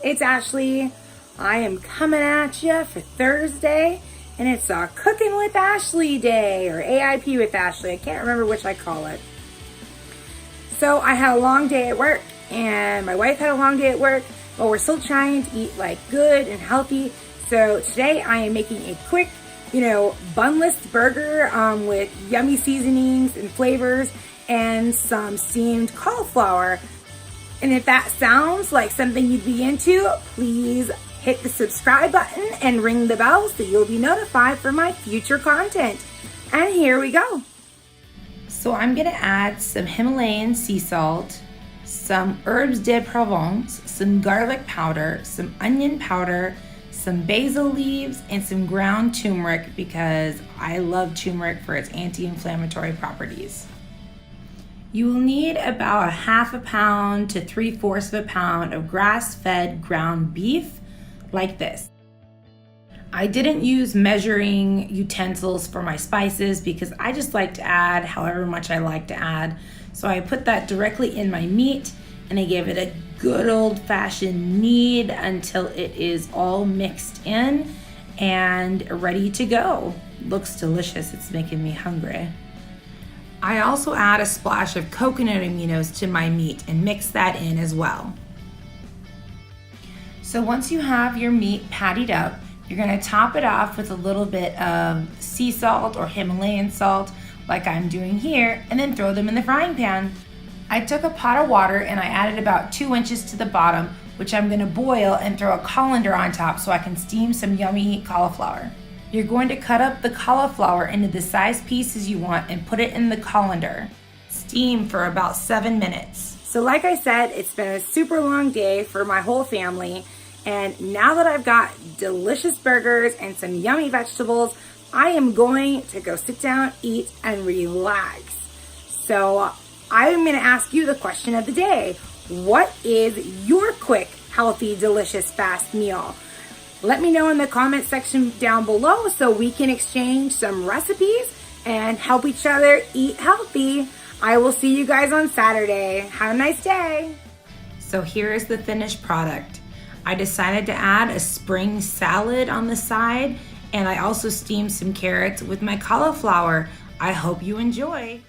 it's Ashley. I am coming at you for Thursday, and it's our Cooking with Ashley Day, or AIP with Ashley. I can't remember which I call it. So I had a long day at work, and my wife had a long day at work, but we're still trying to eat like good and healthy. So today I am making a quick, bunless burger with yummy seasonings and flavors and some steamed cauliflower. And if that sounds like something you'd be into, please hit the subscribe button and ring the bell so you'll be notified for my future content. And here we go. So I'm gonna add some Himalayan sea salt, some herbes de Provence, some garlic powder, some onion powder, some basil leaves, and some ground turmeric because I love turmeric for its anti-inflammatory properties. You will need about 1/2 pound to 3/4 pound of grass-fed ground beef like this. I didn't use measuring utensils for my spices because I just like to add however much I like to add. So I put that directly in my meat and I gave it a good old-fashioned knead until it is all mixed in and ready to go. Looks delicious. It's making me hungry. I also add a splash of coconut aminos to my meat and mix that in as well. So once you have your meat pattied up, you're gonna top it off with a little bit of sea salt or Himalayan salt like I'm doing here, and then throw them in the frying pan. I took a pot of water and I added about 2 inches to the bottom, which I'm gonna boil and throw a colander on top so I can steam some yummy cauliflower. You're going to cut up the cauliflower into the size pieces you want and put it in the colander. Steam for about 7 minutes. So like I said, it's been a super long day for my whole family. And now that I've got delicious burgers and some yummy vegetables, I am going to go sit down, eat, and relax. So I'm gonna ask you the question of the day. What is your quick, healthy, delicious, fast meal? Let me know in the comment section down below so we can exchange some recipes and help each other eat healthy. I will see you guys on Saturday. Have a nice day. So here is the finished product. I decided to add a spring salad on the side, and I also steamed some carrots with my cauliflower. I hope you enjoy.